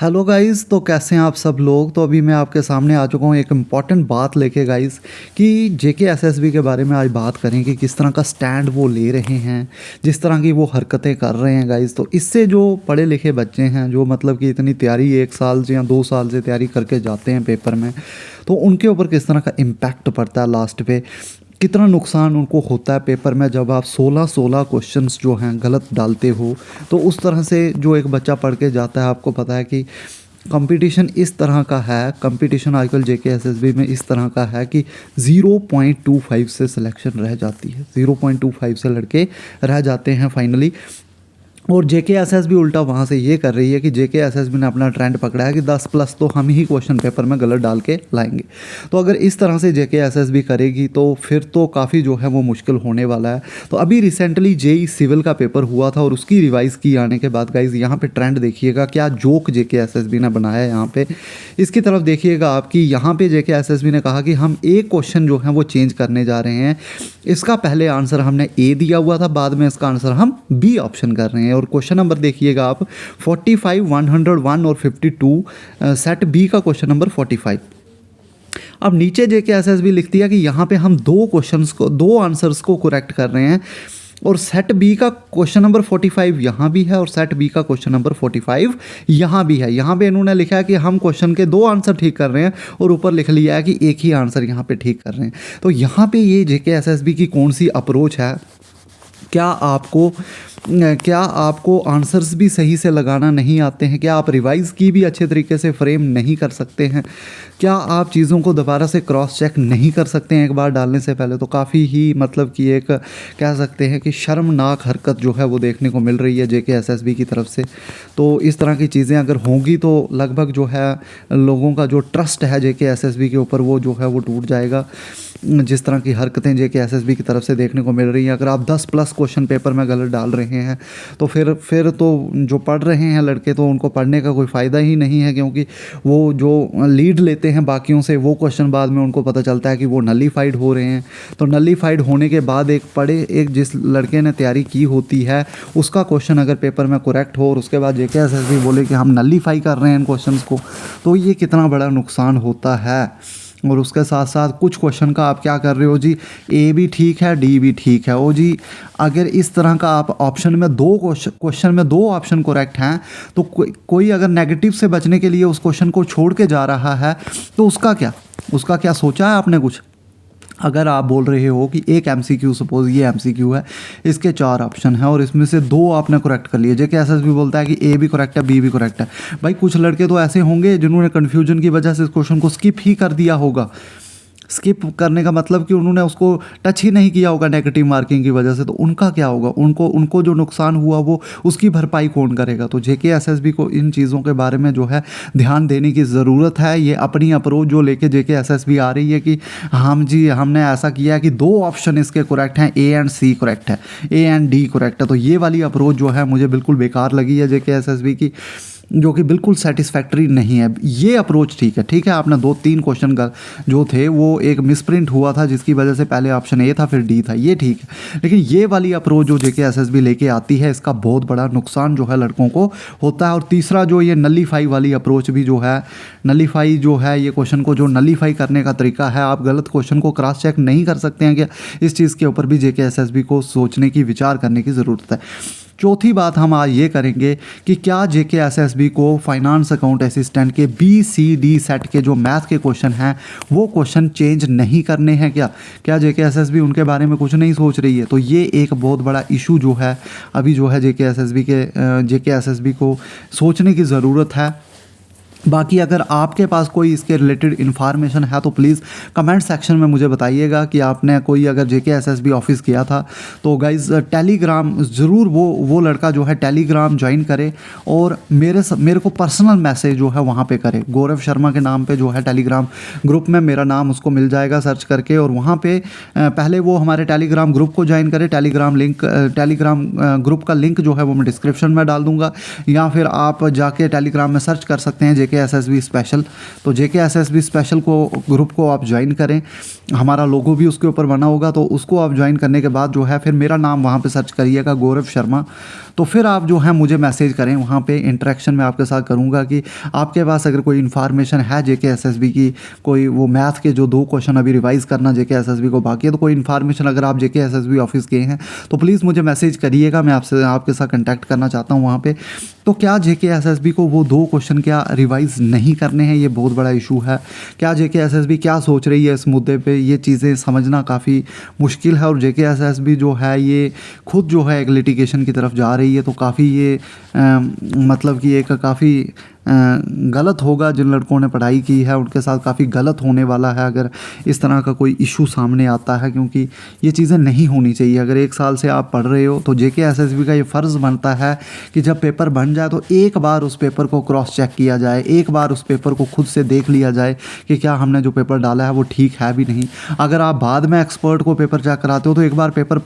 Hello guys, तो कैसे हैं आप सब लोग। तो अभी मैं आपके सामने आ चुका हूँ एक इम्पॉर्टेंट बात लेके गाइस कि जेके एसएसबी के बारे में आज बात करें कि किस तरह का स्टैंड वो ले रहे हैं, जिस तरह की वो हरकतें कर रहे हैं गाइस। तो इससे जो पढ़े लिखे बच्चे हैं, जो मतलब कि इतनी तैयारी 1 साल से या 2 साल से तैयारी करके जाते हैं पेपर में, तो उनके ऊपर किस तरह का इम्पैक्ट पड़ता है, लास्ट पे कितना नुकसान उनको होता है पेपर में जब आप 16 क्वेश्चंस जो हैं गलत डालते हो। तो उस तरह से जो एक बच्चा पढ़ के जाता है, आपको पता है कि कंपटीशन इस तरह का है, कंपटीशन आजकल जेके एसएसबी में इस तरह का है कि 0.25 से सिलेक्शन रह जाती है, 0.25 से लड़के रह जाते हैं फाइनली। और जेके एसएसबी उल्टा वहाँ से ये कर रही है कि जेके एसएसबी ने अपना ट्रेंड पकड़ा है कि 10+ तो हम ही क्वेश्चन पेपर में गलत डाल के लाएंगे। तो अगर इस तरह से जेके एसएसबी करेगी तो फिर तो काफ़ी जो है वो मुश्किल होने वाला है। तो अभी रिसेंटली जेई सिविल का पेपर हुआ था और उसकी रिवाइज़ की आने के बाद गाइज यहाँ पे ट्रेंड देखिएगा, क्या जोक जेके एसएसबी ने बनाया है यहाँ पे। इसकी तरफ देखिएगा आप कि यहाँ पे जेके एसएसबी ने कहा कि हम एक क्वेश्चन जो है वो चेंज करने जा रहे हैं। इसका पहले आंसर हमने ए दिया हुआ था, बाद में इसका आंसर हम बी ऑप्शन कर रहे हैं। और क्वेश्चन नंबर देखिएगा आप 45, 101 और 52, सेट बी का क्वेश्चन नंबर 45। अब नीचे जेके एसएसबी लिखती है कि यहाँ पे हम दो आंसर्स को करेक्ट कर रहे हैं और सेट बी का क्वेश्चन नंबर 45 यहाँ भी है और सेट बी का क्वेश्चन नंबर 45 यहाँ भी है। यहाँ पे इन्होंने लिखा है कि हम क्वेश्चन के 2 आंसर ठीक कर रहे हैं और ऊपर लिख लिया है कि एक ही आंसर यहाँ पे ठीक कर रहे हैं। तो यहाँ पे ये जेके एसएसबी की कौन सी अप्रोच है? क्या आपको आंसर्स भी सही से लगाना नहीं आते हैं? क्या आप रिवाइज़ की भी अच्छे तरीके से फ्रेम नहीं कर सकते हैं? क्या आप चीज़ों को दोबारा से क्रॉस चेक नहीं कर सकते हैं एक बार डालने से पहले? तो काफ़ी ही मतलब कि एक कह सकते हैं कि शर्मनाक हरकत जो है वो देखने को मिल रही है जेके एसएसबी की तरफ से। तो इस तरह की चीज़ें अगर होंगी तो लगभग जो है लोगों का जो ट्रस्ट है जेके एसएसबी के ऊपर वो जो है वो टूट जाएगा। जिस तरह की हरकतें जेके एसएसबी की तरफ से देखने को मिल रही हैं, अगर आप 10+ क्वेश्चन पेपर में गलत डाल रहे हैं तो फिर तो जो पढ़ रहे हैं लड़के तो उनको पढ़ने का कोई फ़ायदा ही नहीं है, क्योंकि वो जो लीड लेते हैं बाकियों से वो क्वेश्चन बाद में उनको पता चलता है कि वो नलीफाइड हो रहे हैं। तो नलीफाइड होने के बाद एक जिस लड़के ने तैयारी की होती है उसका क्वेश्चन अगर पेपर में करेक्ट हो और उसके बाद जेके एसएसबी बोले कि हम नलीफाई कर रहे हैं इन क्वेश्चन को, तो ये कितना बड़ा नुकसान होता है। और उसके साथ साथ कुछ क्वेश्चन का आप क्या कर रहे हो जी, ए भी ठीक है, डी भी ठीक है। ओ जी, अगर इस तरह का आप ऑप्शन में क्वेश्चन में 2 ऑप्शन करेक्ट हैं तो कोई अगर नेगेटिव से बचने के लिए उस क्वेश्चन को छोड़ के जा रहा है तो उसका क्या सोचा है आपने कुछ? अगर आप बोल रहे हो कि एक एमसीक्यू, सपोज ये एमसीक्यू है, इसके 4 ऑप्शन हैं और इसमें से 2 आपने करेक्ट कर लिए, जेके एसएसबी बोलता है कि ए भी करेक्ट है, बी भी करेक्ट है। भाई कुछ लड़के तो ऐसे होंगे जिन्होंने कन्फ्यूजन की वजह से इस क्वेश्चन को स्किप ही कर दिया होगा। स्किप करने का मतलब कि उन्होंने उसको टच ही नहीं किया होगा नेगेटिव मार्किंग की वजह से, तो उनका क्या होगा? उनको जो नुकसान हुआ वो उसकी भरपाई कौन करेगा? तो जेके एसएसबी को इन चीज़ों के बारे में जो है ध्यान देने की ज़रूरत है। ये अपनी अप्रोच जो लेके जेके एसएसबी आ रही है कि हम जी हमने ऐसा किया है कि 2 ऑप्शन इसके करेक्ट हैं, ए एंड सी करेक्ट है, ए एंड डी करेक्ट है। तो ये वाली अप्रोच जो है मुझे बिल्कुल बेकार लगी है जेके एसएसबी की, जो कि बिल्कुल सेटिस्फैक्ट्री नहीं है। ये अप्रोच ठीक है, आपने 2-3 क्वेश्चन का जो थे वो एक मिसप्रिंट हुआ था जिसकी वजह से पहले ऑप्शन ए था फिर डी था, ये ठीक है। लेकिन ये वाली अप्रोच जो जेके एसएसबी लेके आती है इसका बहुत बड़ा नुकसान जो है लड़कों को होता है। और तीसरा जो ये नलीफाई वाली अप्रोच भी जो है, नलीफाई जो है ये क्वेश्चन को जो नलीफाई करने का तरीका है, आप गलत क्वेश्चन को क्रॉस चेक नहीं कर सकते हैं क्या? इस चीज़ के ऊपर भी जेके एसएसबी को सोचने की, विचार करने की ज़रूरत है। चौथी बात हम आज ये करेंगे कि क्या जेके एसएसबी को फाइनेंस अकाउंट असिस्टेंट के BCD सेट के जो मैथ के क्वेश्चन हैं वो क्वेश्चन चेंज नहीं करने हैं क्या जेके एसएसबी उनके बारे में कुछ नहीं सोच रही है? तो ये एक बहुत बड़ा इशू जो है अभी जो है जेके एसएसबी को सोचने की ज़रूरत है। बाकी अगर आपके पास कोई इसके रिलेटेड इन्फॉर्मेशन है तो प्लीज़ कमेंट सेक्शन में मुझे बताइएगा कि आपने कोई अगर जेके एसएसबी ऑफिस किया था तो गाइज़ टेलीग्राम ज़रूर वो लड़का जो है टेलीग्राम ज्वाइन करे और मेरे को पर्सनल मैसेज जो है वहाँ पे करे। गौरव शर्मा के नाम पे जो है टेलीग्राम ग्रुप में मेरा नाम उसको मिल जाएगा सर्च करके, और वहाँ पे पहले वो हमारे टेलीग्राम ग्रुप को ज्वाइन करे। टेलीग्राम ग्रुप का लिंक जो है वो मैं डिस्क्रिप्शन में डाल दूँगा, या फिर आप जाके टेलीग्राम में सर्च कर सकते हैं जेके एसएसबी स्पेशल। तो जेके एसएसबी स्पेशल को ग्रुप को आप ज्वाइन करें हमारा लोगो भी उसके ऊपर बना होगा। तो उसको आप ज्वाइन करने के बाद जो है फिर मेरा नाम वहाँ पे सर्च करिएगा, गौरव शर्मा। तो फिर आप जो है मुझे मैसेज करें, वहाँ पे इंटरेक्शन में आपके साथ करूँगा कि आपके पास अगर कोई इन्फॉर्मेशन है जेके एसएसबी की, कोई वो मैथ के जो 2 क्वेश्चन अभी रिवाइज़ करना जेके एसएसबी को बाकी है, तो कोई इन्फॉर्मेशन अगर आप जेके एसएसबी ऑफिस के हैं तो प्लीज़ मुझे मैसेज करिएगा, मैं आपके साथ कंटेक्ट करना चाहता हूँ वहाँ पे। तो क्या जेके एसएसबी को वो 2 क्वेश्चन क्या रिवाइज़ नहीं करने हैं, ये बहुत बड़ा इशू है। क्या जेके एसएसबी क्या सोच रही है इस मुद्दे पे, ये चीज़ें समझना काफ़ी मुश्किल है। और जेके एसएसबी जो है ये खुद जो है एक लिटिगेशन की तरफ जा रही है, तो काफ़ी ये मतलब कि एक काफ़ी गलत होगा। जिन लड़कों ने पढ़ाई की है उनके साथ काफ़ी गलत होने वाला है अगर इस तरह का कोई इशू सामने आता है, क्योंकि ये चीज़ें नहीं होनी चाहिए। अगर 1 साल से आप पढ़ रहे हो तो जेके एसएसबी का ये फ़र्ज़ बनता है कि जब पेपर बन जाए तो एक बार उस पेपर को क्रॉस चेक किया जाए, एक बार उस पेपर को खुद से देख लिया जाए कि क्या हमने जो पेपर डाला है वो ठीक है भी नहीं। अगर आप बाद में एक्सपर्ट को पेपर चेक कराते हो तो एक बार पेपर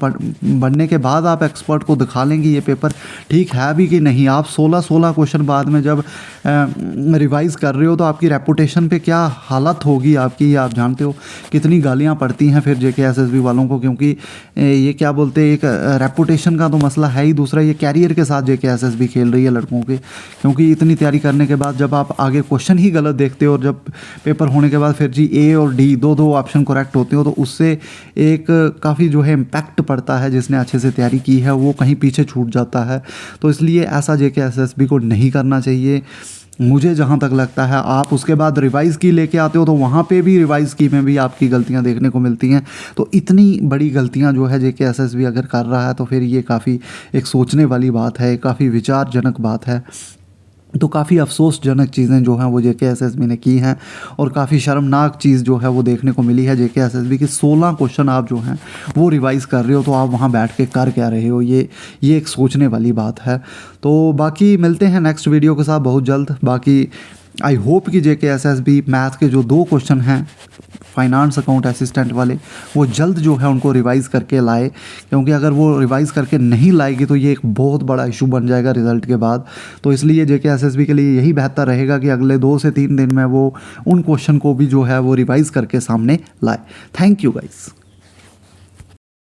बनने के बाद आप एक्सपर्ट को दिखा लेंगे ये पेपर ठीक है भी कि नहीं। आप 16 क्वेश्चन बाद में जब रिवाइज़ कर रहे हो तो आपकी रेपुटेशन पे क्या हालत होगी आपकी, ये आप जानते हो। कितनी गालियाँ पड़ती हैं फिर जेके एसएसबी वालों को, क्योंकि ये क्या बोलते हैं, एक रेपुटेशन का तो मसला है ही, दूसरा ये कैरियर के साथ जेके एसएसबी खेल रही है लड़कों के। क्योंकि इतनी तैयारी करने के बाद जब आप आगे क्वेश्चन ही गलत देखते हो और जब पेपर होने के बाद फिर जी ए और डी दो ऑप्शन करेक्ट होते हो तो उससे एक काफ़ी जो है इम्पैक्ट पड़ता है। जिसने अच्छे से तैयारी की है वो कहीं पीछे छूट जाता है। तो इसलिए ऐसा जेके एसएसबी को नहीं करना चाहिए। मुझे जहाँ तक लगता है आप उसके बाद रिवाइज़ की लेके आते हो तो वहाँ पे भी रिवाइज़ की में भी आपकी गलतियाँ देखने को मिलती हैं। तो इतनी बड़ी गलतियाँ जो है जेके एसएसबी अगर कर रहा है तो फिर ये काफ़ी एक सोचने वाली बात है, काफ़ी विचारजनक बात है। तो काफ़ी अफसोसजनक चीज़ें जो हैं वो जेके एसएसबी ने की हैं और काफ़ी शर्मनाक चीज़ जो है वो देखने को मिली है जेके एसएसबी की। 16 क्वेश्चन आप जो हैं वो रिवाइज़ कर रहे हो तो आप वहाँ बैठ के कर क्या रहे हो, ये एक सोचने वाली बात है। तो बाकी मिलते हैं नेक्स्ट वीडियो के साथ बहुत जल्द। बाकी आई होप कि जेके एसएसबी मैथ के जो 2 क्वेश्चन हैं फाइनेंस अकाउंट असिस्टेंट वाले वो जल्द जो है उनको रिवाइज़ करके लाए, क्योंकि अगर वो रिवाइज़ करके नहीं लाएगी तो ये एक बहुत बड़ा इशू बन जाएगा रिज़ल्ट के बाद। तो इसलिए जेके एसएसबी के लिए यही बेहतर रहेगा कि अगले 2 से 3 दिन में वो उन क्वेश्चन को भी जो है वो रिवाइज़ करके सामने लाए। Thank you guys.